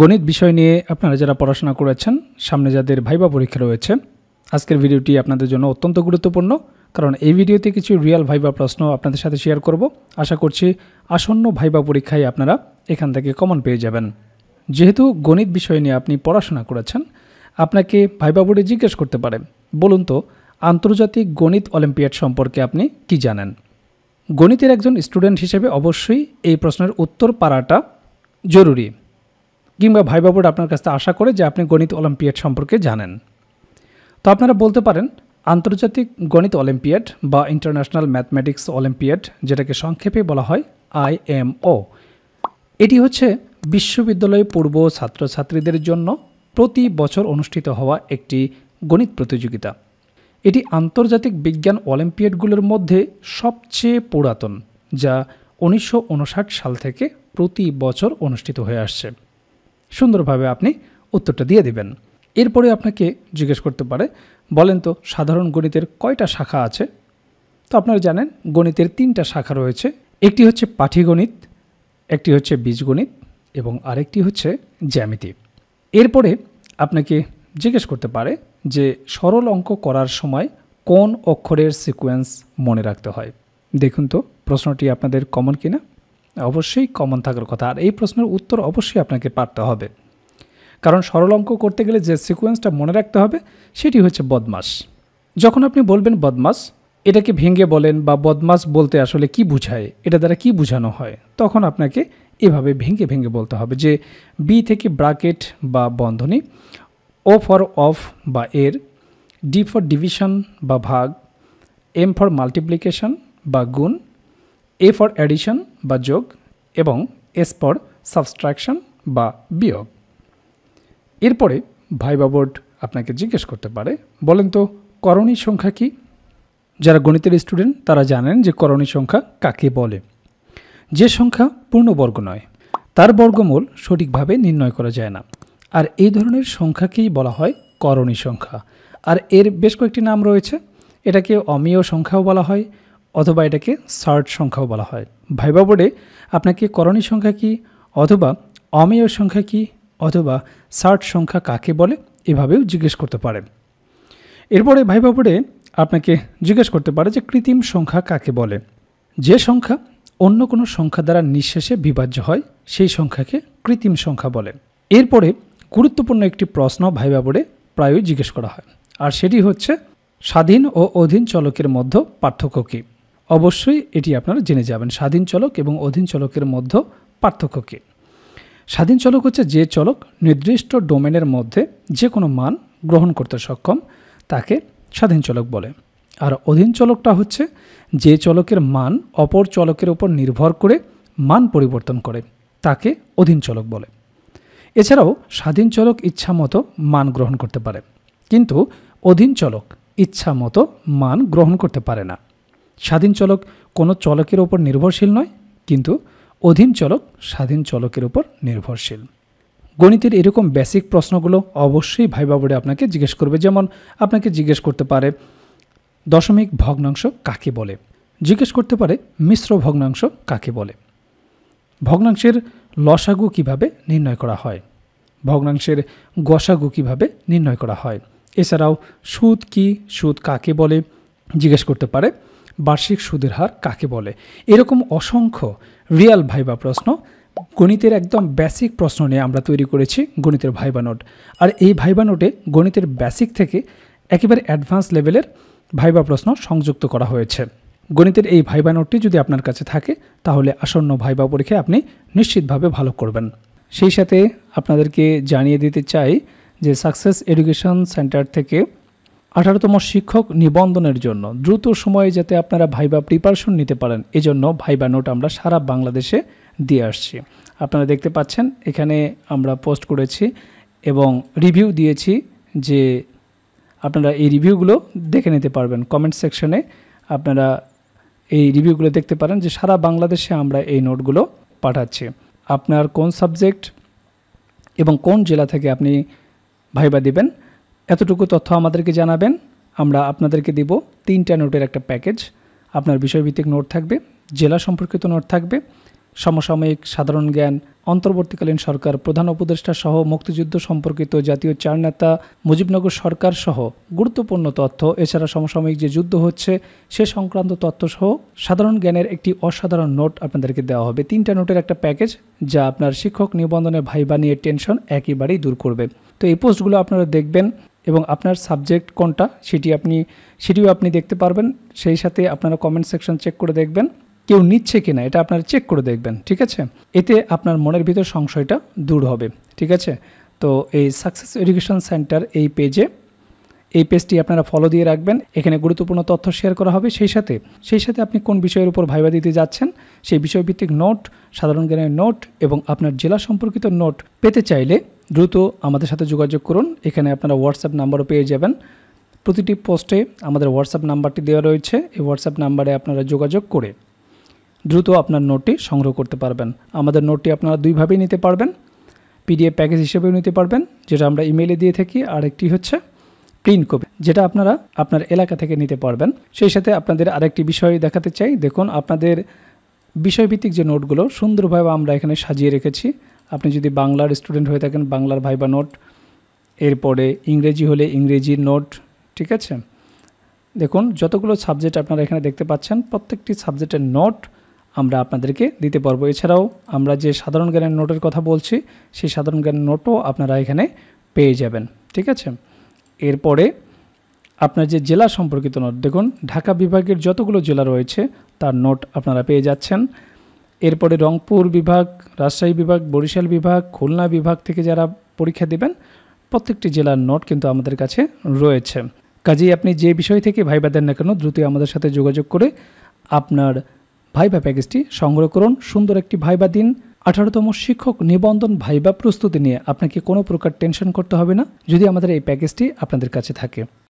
গণিত বিষয় নিয়ে আপনারা যারা পড়াশোনা করেছেন, সামনে যাদের ভাইবা পরীক্ষা রয়েছে, আজকের ভিডিওটি আপনাদের জন্য অত্যন্ত গুরুত্বপূর্ণ। কারণ এই ভিডিওতে কিছু রিয়েল ভাইবা প্রশ্ন আপনাদের সাথে শেয়ার করব। আশা করছি আসন্ন ভাইবা পরীক্ষায় আপনারা এখান থেকে কমন পেয়ে যাবেন। যেহেতু গণিত বিষয় নিয়ে আপনি পড়াশোনা করেছেন, আপনাকে ভাইবা বোর্ডে জিজ্ঞেস করতে পারে, বলুন তো আন্তর্জাতিক গণিত অলিম্পিয়াড সম্পর্কে আপনি কি জানেন। গণিতের একজন স্টুডেন্ট হিসেবে অবশ্যই এই প্রশ্নের উত্তর পারাটা জরুরি, কিংবা ভাইবা বোর্ড আপনার কাছে আশা করে যে আপনি গণিত অলিম্পিয়াড সম্পর্কে জানেন। তো আপনারা বলতে পারেন আন্তর্জাতিক গণিত অলিম্পিয়াড বা ইন্টারন্যাশনাল ম্যাথমেটিক্স অলিম্পিয়াড, যেটাকে সংক্ষেপে বলা হয় IMO, এটি হচ্ছে বিশ্ববিদ্যালয় পূর্ব ছাত্রছাত্রীদের জন্য প্রতি বছর অনুষ্ঠিত হওয়া একটি গণিত প্রতিযোগিতা। এটি আন্তর্জাতিক বিজ্ঞান অলিম্পিয়াডগুলোর মধ্যে সবচেয়ে পুরাতন, যা 1959 সাল থেকে প্রতি বছর অনুষ্ঠিত হয়ে আসছে। সুন্দরভাবে আপনি উত্তরটা দিয়ে দিবেন। এরপরে আপনাকে জিজ্ঞেস করতে পারে, বলেন তো সাধারণ গণিতের কয়টা শাখা আছে। তো আপনারা জানেন গণিতের 3টা শাখা রয়েছে। একটি হচ্ছে পাটিগণিত, একটি হচ্ছে বীজগণিত এবং আরেকটি হচ্ছে জ্যামিতি। এরপরে আপনাকে জিজ্ঞেস করতে পারে যে সরল অঙ্ক করার সময় কোন অক্ষরের সিকোয়েন্স মনে রাখতে হয়। দেখুন তো প্রশ্নটি আপনাদের কমন কিনা। অবশ্যই কমন থাকার কথা, আর এই প্রশ্নের উত্তর অবশ্যই আপনাকে পারতে হবে। কারণ সরল অঙ্ক করতে গেলে যে সিকোয়েন্সটা মনে রাখতে হবে সেটি হচ্ছে বদমাস। যখন আপনি বলবেন বদমাস, এটাকে ভেঙে বলেন বা বদমাস বলতে আসলে কি বুঝায়, এটা দ্বারা কি বোঝানো হয়, তখন আপনাকে এভাবে ভেঙে ভেঙে বলতে হবে যে বি থেকে ব্র্যাকেট বা বন্ধনী, ও ফর অফ বা এর, ডি ফর ডিভিশন বা ভাগ, এম ফর মাল্টিপ্লিকেশন বা গুণ, এ ফর অ্যাডিশন বা যোগ এবং এস ফর সাবস্ট্রাকশন বা বিয়োগ। এরপরে ভাইবা বোর্ড আপনাকে জিজ্ঞেস করতে পারে, বলেন তো করণী সংখ্যা কি। যারা গণিতের স্টুডেন্ট তারা জানেন যে করণী সংখ্যা কাকে বলে। যে সংখ্যা পূর্ণবর্গ নয়, তার বর্গমূল সঠিকভাবে নির্ণয় করা যায় না, আর এই ধরনের সংখ্যাকেই বলা হয় করণী সংখ্যা। আর এর বেশ কয়েকটি নাম রয়েছে। এটাকে অমেয় সংখ্যাও বলা হয়, অথবা এটাকে সার্ট সংখ্যাও বলা হয়। ভাইবা বোর্ডে আপনাকে করণী সংখ্যা কি, অথবা অমেয় সংখ্যা কি, অথবা সার্ট সংখ্যা কাকে বলে এভাবেও জিজ্ঞেস করতে পারে। এরপরে ভাইবা বোর্ডে আপনাকে জিজ্ঞেস করতে পারে যে কৃত্রিম সংখ্যা কাকে বলে। যে সংখ্যা অন্য কোনো সংখ্যা দ্বারা নিঃশেষে বিভাজ্য হয় সেই সংখ্যাকে কৃত্রিম সংখ্যা বলে। এরপরে গুরুত্বপূর্ণ একটি প্রশ্ন ভাইবা বোর্ডে প্রায়ই জিজ্ঞেস করা হয়, আর সেটি হচ্ছে স্বাধীন ও অধীন চলকের মধ্যে পার্থক্য কী। অবশ্যই এটি আপনারা জেনে যাবেন, স্বাধীন চলক এবং অধীন চলকের মধ্যে পার্থক্য কী। স্বাধীন চলক হচ্ছে যে চলক নির্দিষ্ট ডোমেনের মধ্যে যে কোনো মান গ্রহণ করতে সক্ষম, তাকে স্বাধীন চলক বলে। আর অধীন চলকটা হচ্ছে যে চলকের মান অপর চলকের উপর নির্ভর করে মান পরিবর্তন করে, তাকে অধীন চলক বলে। এছাড়াও স্বাধীন চলক ইচ্ছা মতো মান গ্রহণ করতে পারে, কিন্তু অধীন চলক ইচ্ছা মতো মান গ্রহণ করতে পারে না। স্বাধীন চলক কোনো চলকের উপর নির্ভরশীল নয়, কিন্তু অধীন চলক স্বাধীন চলকের উপর নির্ভরশীল। গণিতের এরকম বেসিক প্রশ্নগুলো অবশ্যই ভাইবা বোর্ডে আপনাকে জিজ্ঞেস করবে। যেমন আপনাকে জিজ্ঞেস করতে পারে দশমিক ভগ্নাংশ কাকে বলে, জিজ্ঞেস করতে পারে মিশ্র ভগ্নাংশ কাকে বলে, ভগ্নাংশের লসাগু কিভাবে নির্ণয় করা হয়, ভগ্নাংশের গসাগু কিভাবে নির্ণয় করা হয়। এছাড়াও সুদ কি, সুদ কাকে বলে জিজ্ঞেস করতে পারে, বার্ষিক সুদের হার কাকে বলে। এরকম অসংখ্য রিয়াল ভাইবা প্রশ্ন, গণিতের একদম বেসিক প্রশ্ন নিয়ে আমরা তৈরি করেছি গণিতের ভাইবা নোট। আর এই ভাইবা নোটে গণিতের বেসিক থেকে একেবারে অ্যাডভান্স লেভেলের ভাইবা প্রশ্ন সংযুক্ত করা হয়েছে। গণিতের এই ভাইবা নোটটি যদি আপনার কাছে থাকে, তাহলে আসন্ন ভাইবা পরীক্ষায় আপনি নিশ্চিতভাবে ভালো করবেন। সেই সাথে আপনাদেরকে জানিয়ে দিতে চাই যে সাকসেস এডুকেশন সেন্টার থেকে 18তম শিক্ষক নিবন্ধনের জন্য দ্রুত সময়ে যাতে আপনারা ভাইবা প্রিপারেশন নিতে পারেন, এজন্য ভাইবা নোট আমরা সারা বাংলাদেশে দিয়ে আসছি। আপনারা দেখতে পাচ্ছেন এখানে আমরা পোস্ট করেছি এবং রিভিউ দিয়েছি, যে আপনারা এই রিভিউগুলো দেখে নিতে পারবেন। কমেন্ট সেকশনে আপনারা এই রিভিউগুলো দেখতে পারেন যে সারা বাংলাদেশে আমরা এই নোটগুলো পাঠাচ্ছি। আপনার কোন সাবজেক্ট এবং কোন জেলা থেকে আপনি ভাইবা দিবেন, এতটুকু তথ্য আমাদেরকে জানাবেন। আমরা আপনাদেরকে দিব 3টা নোটের একটা প্যাকেজ। আপনার বিষয়ভিত্তিক নোট থাকবে, জেলা সম্পর্কিত নোট থাকবে, সমসাময়িক সাধারণ জ্ঞান, অন্তর্বর্তীকালীন সরকার, প্রধান উপদেষ্টা সহ মুক্তিযুদ্ধ সম্পর্কিত জাতীয় চার নেতা, মুজিবনগর সরকার সহ গুরুত্বপূর্ণ তথ্য, এছাড়া সমসাময়িক যে যুদ্ধ হচ্ছে সে সংক্রান্ত তথ্য সহ সাধারণ জ্ঞানের একটি অসাধারণ নোট আপনাদেরকে দেওয়া হবে। 3টা নোটের একটা প্যাকেজ যা আপনার শিক্ষক নিবন্ধনে ভাইবা নিয়ে টেনশন একেবারেই দূর করবে। তো এই পোস্টগুলো আপনারা দেখবেন এবং আপনার সাবজেক্ট কোনটা সেটিও আপনি দেখতে পারবেন। সেই সাথে আপনারা কমেন্ট সেকশন চেক করে দেখবেন কেউ নিচ্ছে কিনা, এটা আপনারা চেক করে দেখবেন, ঠিক আছে? এতে আপনার মনের ভিতর সংশয়টা দূর হবে, ঠিক আছে? তো এই সাকসেস এডুকেশন সেন্টার এই পেজটি আপনারা ফলো দিয়ে রাখবেন। এখানে গুরুত্বপূর্ণ তথ্য শেয়ার করা হবে। সেই সাথে আপনি কোন বিষয়ের উপর ভাইবা দিতে যাচ্ছেন সেই বিষয়ভিত্তিক নোট, সাধারণ জ্ঞানের নোট এবং আপনার জেলা সম্পর্কিত নোট পেতে চাইলে দ্রুত আমাদের সাথে যোগাযোগ করুন। এখানে আপনারা হোয়াটসঅ্যাপ নাম্বারও পেয়ে যাবেন। প্রতিটি পোস্টে আমাদের হোয়াটসঅ্যাপ নাম্বারটি দেওয়া রয়েছে। এই হোয়াটসঅ্যাপ নাম্বারে আপনারা যোগাযোগ করে দ্রুত আপনার নোটটি সংগ্রহ করতে পারবেন। আমাদের নোটটি আপনারা দুইভাবেই নিতে পারবেন, পিডিএফ প্যাকেজ হিসেবেও নিতে পারবেন, যেটা আমরা ইমেইলে দিয়ে থাকি, আর একটি হচ্ছে প্রিন্ট কপি, যেটা আপনারা আপনার এলাকা থেকে নিতে পারবেন। সেই সাথে আপনাদের আরেকটি বিষয় দেখাতে চাই। দেখুন, আপনাদের বিষয়ভিত্তিক যে নোটগুলো সুন্দরভাবে আমরা এখানে সাজিয়ে রেখেছি। আপনি যদি বাংলার স্টুডেন্ট হয়ে থাকেন, বাংলার ভাইবা নোট, এরপরে ইংরেজি হলে ইংরেজির নোট, ঠিক আছে? দেখুন, যতগুলো সাবজেক্ট আপনারা এখানে দেখতে পাচ্ছেন প্রত্যেকটি সাবজেক্টের নোট আমরা আপনাদেরকে দিতে পারবো। এছাড়াও আমরা যে সাধারণ জ্ঞানের নোটের কথা বলছি সেই সাধারণ জ্ঞানের নোটও আপনারা এখানে পেয়ে যাবেন, ঠিক আছে? এরপরে আপনার যে জেলা সম্পর্কিত নোট, দেখুন ঢাকা বিভাগের যতগুলো জেলা রয়েছে তার নোট আপনারা পেয়ে যাচ্ছেন। এরপরে রংপুর বিভাগ, রাজশাহী বিভাগ, বরিশাল বিভাগ, খুলনা বিভাগ থেকে যারা পরীক্ষা দেবেন প্রত্যেকটি জেলার নোট কিন্তু আমাদের কাছে রয়েছে। কাজেই আপনি যে বিষয় থেকে ভাইবা দেন না কেন দ্রুত আমাদের সাথে যোগাযোগ করে আপনার ভাইবা প্যাকেজটি সংগ্রহ করুন। সুন্দর একটি ভাইবা দিন। 18তম শিক্ষক নিবন্ধন ভাইবা প্রস্তুতি নিয়ে আপনাকে কোনো প্রকার টেনশন করতে হবে না যদি আমাদের এই প্যাকেজটি আপনাদের কাছে থাকে।